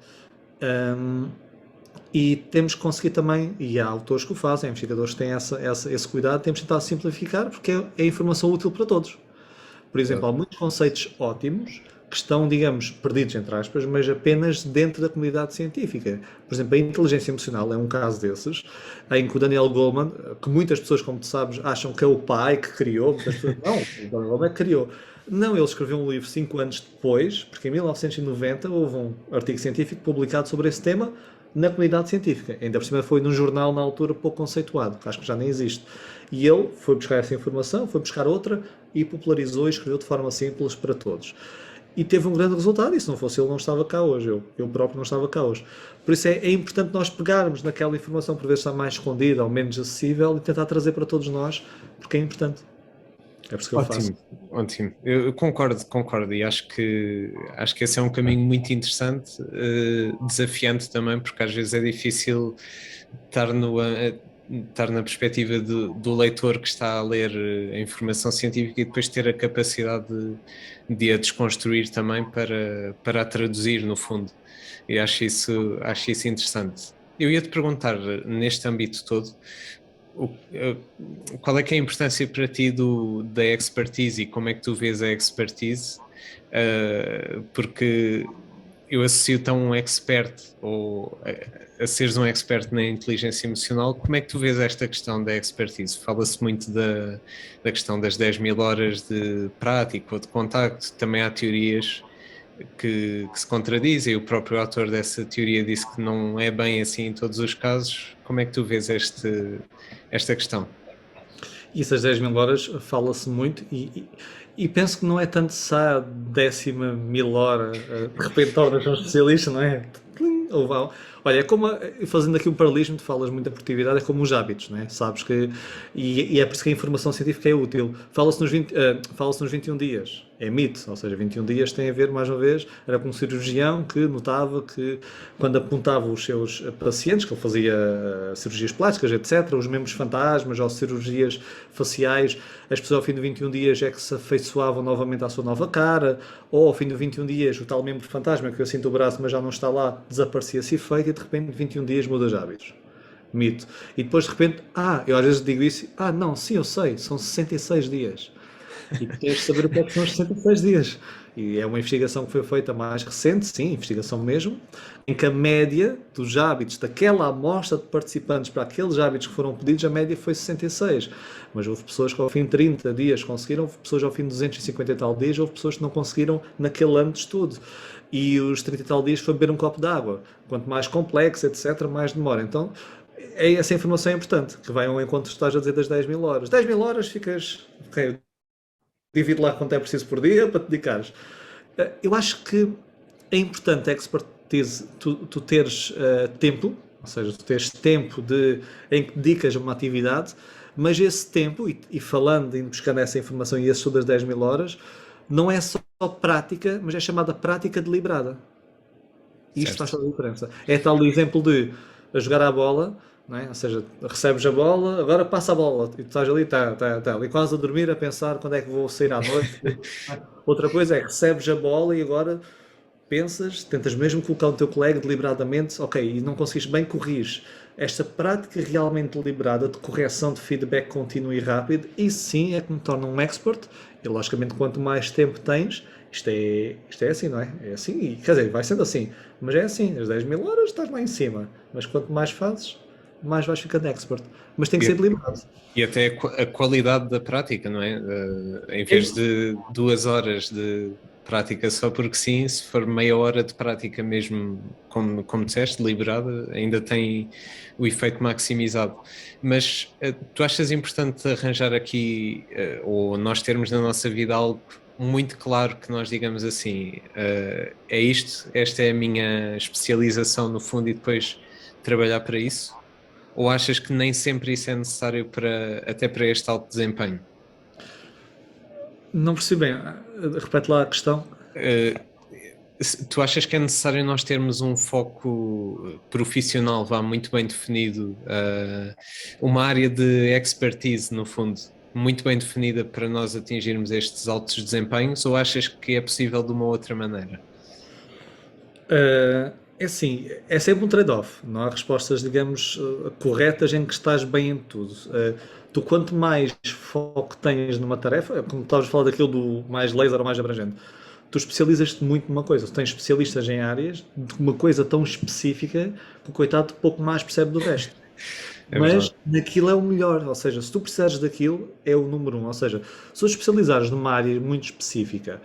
E temos que conseguir também, e há autores que o fazem, investigadores que têm esse cuidado, temos que tentar simplificar porque é informação útil para todos. Por exemplo, há muitos conceitos ótimos que estão, digamos, perdidos, entre aspas, mas apenas dentro da comunidade científica. Por exemplo, a inteligência emocional é um caso desses, em que o Daniel Goleman, que muitas pessoas, como tu sabes, acham que é o pai que criou, muitas pessoas, não, o Daniel Goleman é que criou. Não, ele escreveu um livro 5 anos depois, porque em 1990 houve um artigo científico publicado sobre esse tema na comunidade científica. Ainda por cima foi num jornal na altura pouco conceituado, que acho que já nem existe. E ele foi buscar essa informação, foi buscar outra e popularizou e escreveu de forma simples para todos. E teve um grande resultado, e se não fosse ele não estava cá hoje, eu próprio não estava cá hoje. Por isso é importante nós pegarmos naquela informação, por vezes está mais escondida ou menos acessível, e tentar trazer para todos nós, porque é importante. É por isso que eu faço. Ótimo, ótimo. Eu concordo e acho que esse é um caminho muito interessante, desafiante também, porque às vezes é difícil estar estar na perspectiva do leitor que está a ler a informação científica e depois ter a capacidade de a desconstruir também para a traduzir no fundo. E acho isso interessante. Eu ia te perguntar, neste âmbito todo, qual é que é a importância para ti da expertise e como é que tu vês a expertise? Porque eu associo-te a um expert ou a seres um expert na inteligência emocional. Como é que tu vês esta questão da expertise? Fala-se muito da questão das 10.000 horas de prática ou de contacto. Também há teorias que se contradizem. O próprio autor dessa teoria disse que não é bem assim em todos os casos. Como é que tu vês esta questão? Isso, as 10.000 horas, fala-se muito e penso que não é tanto se há 10.000 hora, de repente tornas um especialista, não é? Ou vão. Olha, é como, fazendo aqui um paralelismo, tu falas muito da produtividade, é como os hábitos, não é? Sabes que, e é por isso que a informação científica é útil. Fala-se nos 21 dias, é mito, ou seja, 21 dias tem a ver, mais uma vez, era com um cirurgião que notava que quando apontava os seus pacientes, que ele fazia cirurgias plásticas, etc., os membros fantasmas ou cirurgias faciais, as pessoas ao fim de 21 dias é que se afeiçoavam novamente à sua nova cara, ou ao fim de 21 dias o tal membro fantasma que eu sinto o braço mas já não está lá, desaparecia esse efeito e de repente 21 dias muda os hábitos. Mito. E depois de repente, eu às vezes digo isso, não, sim, eu sei, são 66 dias. E tu tens de saber o que é que são os 66 dias. E é uma investigação que foi feita mais recente, sim, investigação mesmo, em que a média dos hábitos daquela amostra de participantes para aqueles hábitos que foram pedidos, a média foi 66. Mas houve pessoas que ao fim de 30 dias conseguiram, houve pessoas ao fim de 250 e tal dias, houve pessoas que não conseguiram naquele ano de estudo. E os 30 e tal dias foi beber um copo de água. Quanto mais complexo, etc., mais demora. Então, essa informação é importante, que vai ao encontro que estás a dizer das 10.000 horas. 10.000 horas ficas... Okay, divide lá quanto é preciso por dia para te dedicares. Eu acho que é importante a expertise, tu teres tempo, ou seja, tu teres tempo em que dedicas a uma atividade, mas esse tempo, e falando e buscando essa informação e esse estudo das 10.000 horas, não é só prática, mas é chamada prática deliberada. E isto faz toda a diferença. É tal exemplo de a jogar à bola, não é? Ou seja, recebes a bola, agora passa a bola, e tu estás ali, ali quase a dormir, a pensar quando é que vou sair à noite. Outra coisa é, recebes a bola e agora pensas, tentas mesmo colocar o teu colega deliberadamente, ok, e não conseguiste bem, corriges. Esta prática realmente deliberada de correção de feedback contínuo e rápido, isso sim é que me torna um expert, e logicamente quanto mais tempo tens, isto é assim, não é? É assim, e, quer dizer, vai sendo assim, mas é assim, as 10 mil horas estás lá em cima, mas quanto mais fazes, mais vais ficando expert. Mas tem que ser E, deliberado. e até a qualidade da prática, não é? Em É vez isso. de 2 horas de prática só porque sim, se for meia hora de prática mesmo, como disseste, deliberada, ainda tem o efeito maximizado. Mas tu achas importante arranjar aqui, ou nós termos na nossa vida algo muito claro que nós digamos assim, é isto, esta é a minha especialização no fundo e depois trabalhar para isso? Ou achas que nem sempre isso é necessário até para este alto desempenho? Não percebi bem, repete lá a questão. Eh, Tu achas que é necessário nós termos um foco profissional, vá, muito bem definido, uma área de expertise, no fundo, muito bem definida para nós atingirmos estes altos desempenhos, ou achas que é possível de uma outra maneira? É assim, é sempre um trade-off. Não há respostas, digamos, corretas em que estás bem em tudo. Tu, quanto mais foco tens numa tarefa, como estavas a falar daquilo do mais laser ou mais abrangente, tu especializas-te muito numa coisa. Tu tens especialistas em áreas de uma coisa tão específica que o coitado pouco mais percebe do resto. É verdade. Mas naquilo é o melhor, ou seja, se tu precisares daquilo, é o número um. Ou seja, se tu especializares numa área muito específica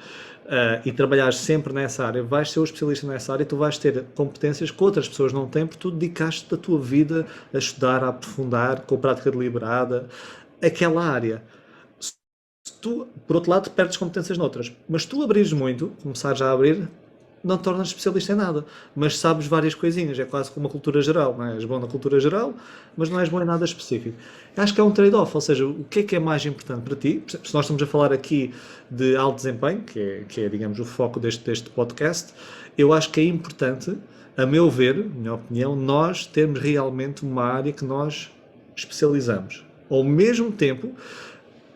e trabalhares sempre nessa área, vais ser o especialista nessa área e tu vais ter competências que outras pessoas não têm, porque tu dedicaste a tua vida a estudar, a aprofundar, com a prática deliberada, aquela área. Se tu, por outro lado, perdes competências noutras, mas tu abrires muito, começares a abrir, não te tornas especialista em nada, mas sabes várias coisinhas, é quase como uma cultura geral, não é? És bom na cultura geral, mas não és bom em nada específico. Acho que é um trade-off, ou seja, o que é mais importante para ti? Se nós estamos a falar aqui de alto desempenho, que é digamos, o foco deste podcast, eu acho que é importante, a meu ver, minha opinião, nós termos realmente uma área que nós especializamos. Ao mesmo tempo,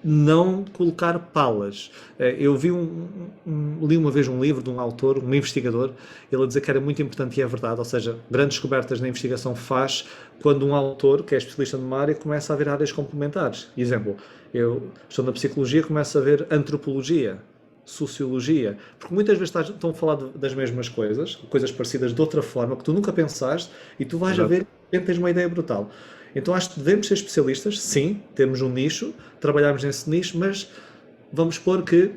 não colocar palas. Eu li uma vez um livro de um autor, um investigador, ele a dizer que era muito importante e é verdade, ou seja, grandes descobertas na investigação faz quando um autor, que é especialista numa área, começa a ver áreas complementares. Exemplo, eu estou na psicologia, começo a ver antropologia, sociologia, porque muitas vezes estão a falar das mesmas coisas, coisas parecidas de outra forma, que tu nunca pensaste, e tu vais a Exato. ver e tens uma ideia brutal. Então acho que devemos ser especialistas, sim, temos um nicho, trabalhamos nesse nicho, mas vamos pôr que,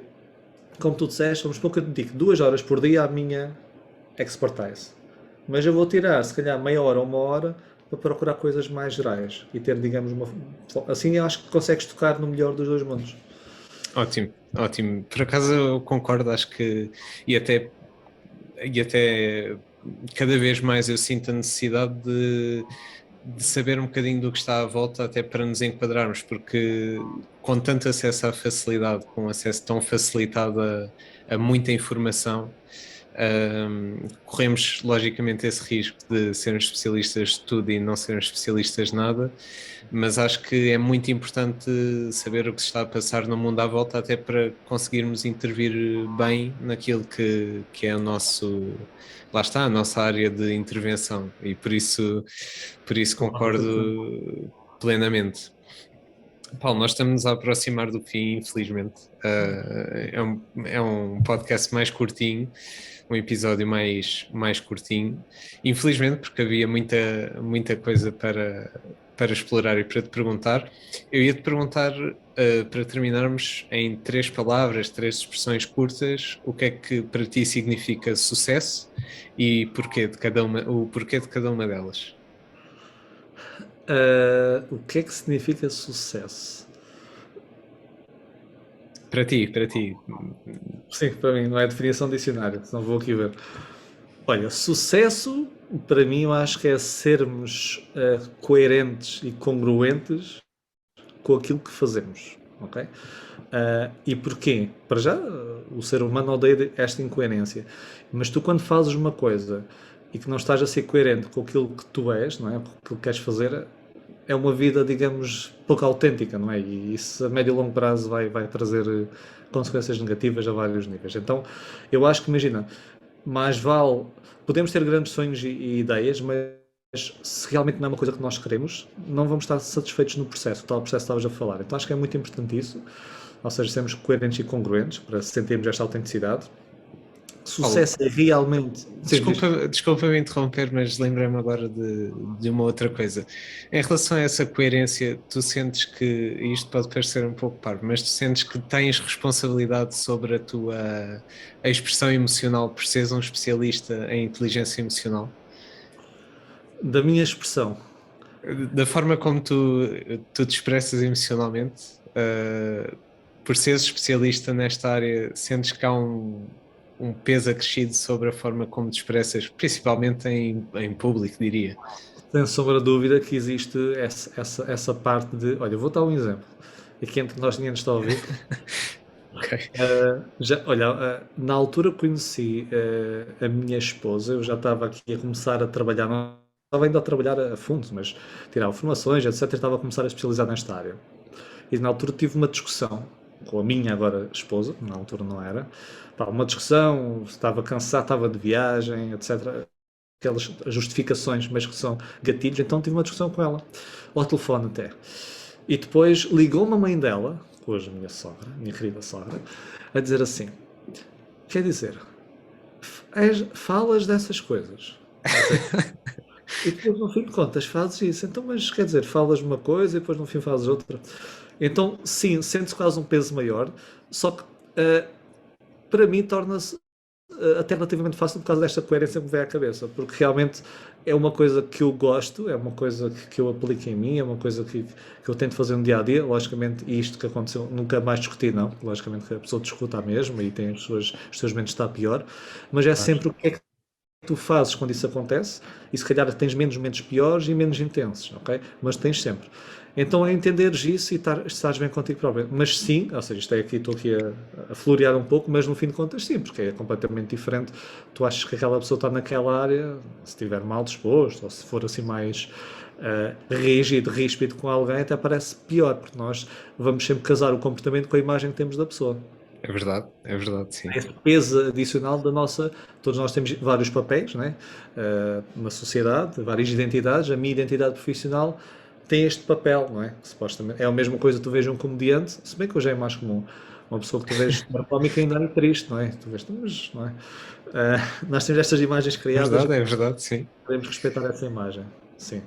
como tu disseste, vamos pôr que eu te digo 2 horas por dia à minha expertise. Mas eu vou tirar, se calhar, meia hora ou uma hora para procurar coisas mais gerais e ter, digamos, uma. Assim eu acho que consegues tocar no melhor dos dois mundos. Ótimo, ótimo. Por acaso eu concordo, acho que e até, e até cada vez mais eu sinto a necessidade de saber um bocadinho do que está à volta, até para nos enquadrarmos, porque com tanto acesso à facilidade, com acesso tão facilitado a muita informação, corremos logicamente esse risco de sermos especialistas de tudo e não sermos especialistas de nada, mas acho que é muito importante saber o que se está a passar no mundo à volta, até para conseguirmos intervir bem naquilo que é o nosso, lá está, a nossa área de intervenção, e por isso concordo plenamente. Paulo, nós estamos a aproximar do fim, infelizmente. É um podcast mais curtinho, um episódio mais curtinho. Infelizmente, porque havia muita coisa para explorar e para te perguntar. Eu ia te perguntar, para terminarmos, em 3 palavras, 3 expressões curtas, o que é que para ti significa sucesso e o porquê de cada uma delas. O que é que significa sucesso? Para ti. Sim, para mim, não é definição de dicionário, senão vou aqui ver. Olha, sucesso, para mim, eu acho que é sermos coerentes e congruentes com aquilo que fazemos, ok? E porquê? Para já, o ser humano odeia esta incoerência. Mas tu, quando fazes uma coisa e que não estás a ser coerente com aquilo que tu és, não é? Com aquilo que queres fazer, é uma vida, digamos, pouco autêntica, não é? E isso a médio e longo prazo vai trazer consequências negativas a vários níveis. Então, eu acho que, imagina, mais vale, podemos ter grandes sonhos e ideias, mas se realmente não é uma coisa que nós queremos, não vamos estar satisfeitos no processo, o tal processo que estavas a falar. Então acho que é muito importante isso, ou seja, sermos coerentes e congruentes para sentirmos esta autenticidade. Paulo, Sucesso é realmente. Sim, desculpa me interromper, mas lembrei-me agora de uma outra coisa. Em relação a essa coerência, tu sentes que, e isto pode parecer um pouco parvo, mas tu sentes que tens responsabilidade sobre a expressão emocional por seres um especialista em inteligência emocional? da minha expressão. Da forma como tu te expressas emocionalmente, por seres especialista nesta área, sentes que há um peso acrescido sobre a forma como te expressas, principalmente em público, diria. Sem sombra de dúvida que existe essa parte de. Olha, eu vou dar um exemplo. Aqui entre nós ninguém nos está a ouvir. Ok. Olha, na altura que conheci a minha esposa, eu já estava aqui a começar a trabalhar, não estava ainda a trabalhar a fundo, mas tirava formações, etc. Estava a começar a especializar nesta área. E na altura tive uma discussão com a minha agora esposa, na altura não era, pá, uma discussão, estava cansado, estava de viagem, etc. Aquelas justificações, mas que são gatilhos, então tive uma discussão com ela, ao telefone até. E depois ligou-me a mãe dela, hoje a minha sogra, minha querida sogra, a dizer assim: quer dizer, falas dessas coisas. E depois, no fim de contas, fazes isso. Então, mas quer dizer, falas uma coisa e depois no fim fazes outra. Então, sim, sentes quase um peso maior, só que para mim torna-se até relativamente fácil por causa desta coerência que me vem à cabeça, porque realmente é uma coisa que eu gosto, é uma coisa que eu aplico em mim, é uma coisa que eu tento fazer no dia a dia. Logicamente, isto que aconteceu, nunca mais discuti, não. Logicamente que a pessoa discuta a mesma e tem os seus momentos de estar pior, mas é Claro. sempre o que é que tu fazes quando isso acontece, e se calhar tens menos momentos piores e menos intensos, ok? Mas tens sempre. Então é entenderes isso e estares bem contigo próprio. Mas sim, ou seja, isto é aqui, estou aqui a florear um pouco, mas no fim de contas sim, porque é completamente diferente. Tu achas que aquela pessoa está naquela área, se estiver mal disposto, ou se for assim mais ríspido com alguém, até parece pior, porque nós vamos sempre casar o comportamento com a imagem que temos da pessoa. É verdade, sim. Esse peso adicional da nossa. Todos nós temos vários papéis, né? Na sociedade, várias identidades. A minha identidade profissional tem este papel, não é? Supostamente. É a mesma coisa que tu vejas um comediante, se bem que hoje é mais comum. Uma pessoa que tu vês uma cómica ainda é triste, não é? Tu vês, mas, não é? Nós temos estas imagens criadas, É verdade, sim. podemos respeitar essa imagem. Sim.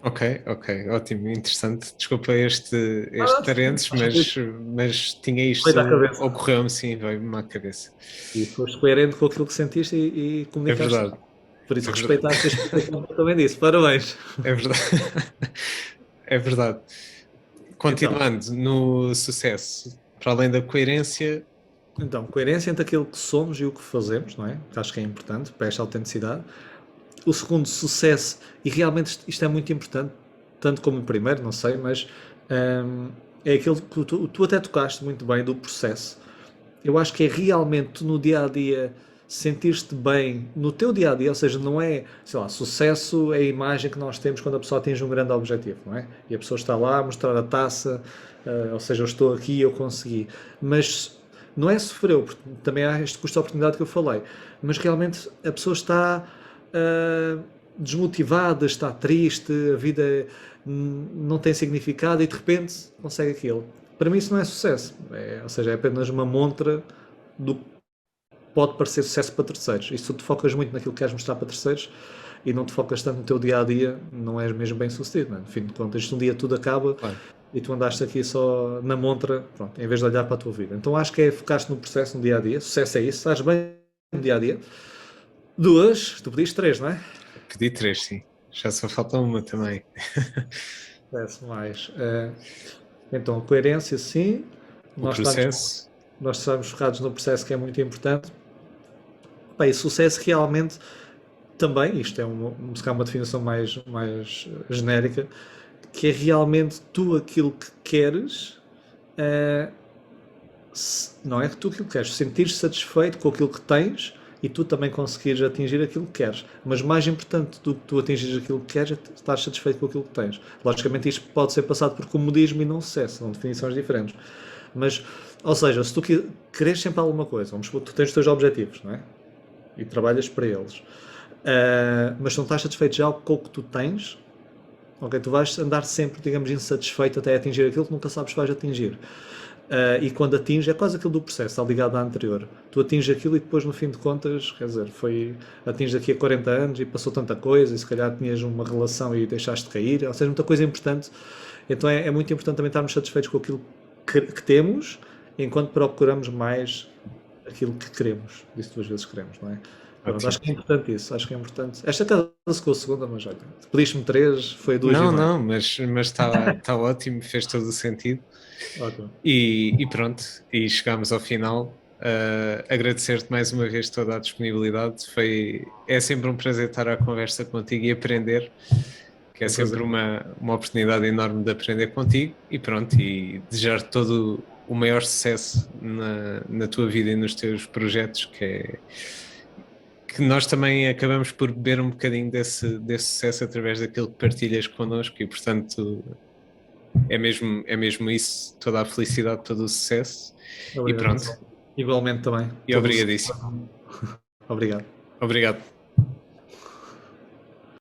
Ok, ok, ótimo, interessante. Desculpa este Ah, sim, parênteses, mas tinha foi à isto, cabeça. ocorreu-me sim, veio-me à cabeça. E foste coerente com aquilo que sentiste e É comunicaste. verdade, Por isso é verdade, respeitaste a explicação que eu também disse. Parabéns. é verdade. É verdade. Então, Continuando no sucesso, para além da coerência, coerência entre aquilo que somos e o que fazemos, não é? Que acho que é importante para esta autenticidade. O segundo, sucesso, e realmente isto é muito importante, tanto como o primeiro, não sei, mas é aquilo que tu até tocaste muito bem do processo. Eu acho que é realmente tu no dia a dia sentir-te bem no teu dia a dia, ou seja, não é, sei lá, sucesso é a imagem que nós temos quando a pessoa atinge um grande objetivo, não é? E a pessoa está lá a mostrar a taça, ou seja, eu estou aqui, eu consegui. Mas não é sofreu, porque também há este custo de oportunidade que eu falei, mas realmente a pessoa está desmotivada, está triste, a vida não tem significado e de repente consegue aquilo. Para mim isso não é sucesso, ou seja, é apenas uma montra do que pode parecer sucesso para terceiros. E se tu te focas muito naquilo que queres mostrar para terceiros e não te focas tanto no teu dia a dia, não és mesmo bem sucedido. Não é? No fim de contas, um dia tudo acaba claro, e tu andaste aqui só na montra, pronto, em vez de olhar para a tua vida. Então acho que é focar-te no processo, no dia a dia. Sucesso é isso, estás bem no dia a dia. Duas, tu pediste três, não é? pedi três, sim. Já só falta uma também. Parece mais. Então, coerência, sim. O Nós estamos, processo, nós estamos focados no processo que é muito importante. Bem, sucesso realmente também, isto é uma definição mais genérica, que é realmente tu aquilo que queres, não é que tu aquilo que queres, sentir-te satisfeito com aquilo que tens e tu também conseguires atingir aquilo que queres. Mas mais importante do que tu atingires aquilo que queres é estar satisfeito com aquilo que tens. Logicamente isto pode ser passado por comodismo e não sucesso, são definições diferentes. Mas, ou seja, se tu queres sempre alguma coisa, vamos supor, tu tens os teus objetivos, não é? E trabalhas para eles. Mas não estás satisfeito já com o que tu tens, ok? Tu vais andar sempre, digamos, insatisfeito até atingir aquilo que nunca sabes que vais atingir. E quando atinges, é quase aquilo do processo, está ligado à anterior. Tu atinges aquilo e depois, no fim de contas, quer dizer, atinges daqui a 40 anos e passou tanta coisa, e se calhar tinhas uma relação e deixaste de cair, ou seja, muita coisa importante. Então é muito importante também estarmos satisfeitos com aquilo que temos, enquanto procuramos mais aquilo que queremos. Disse 2 vezes queremos, não é? Pronto, acho que é importante isso, acho que é importante. Esta casa ficou a segunda, mas olha, pediste-me 3, foi 2 Não, e meio. não, mas está ótimo, fez todo o sentido. Ótimo. E pronto, e chegámos ao final. Agradecer-te mais uma vez toda a disponibilidade. É sempre um prazer estar à conversa contigo e aprender, que é sempre uma oportunidade enorme de aprender contigo. E pronto, e desejar-te todo o maior sucesso na tua vida e nos teus projetos, que nós também acabamos por beber um bocadinho desse sucesso através daquilo que partilhas connosco e portanto é mesmo isso, toda a felicidade, todo o sucesso. Obrigado. E pronto, Igualmente também. e obrigadíssimo. Obrigado. Obrigado.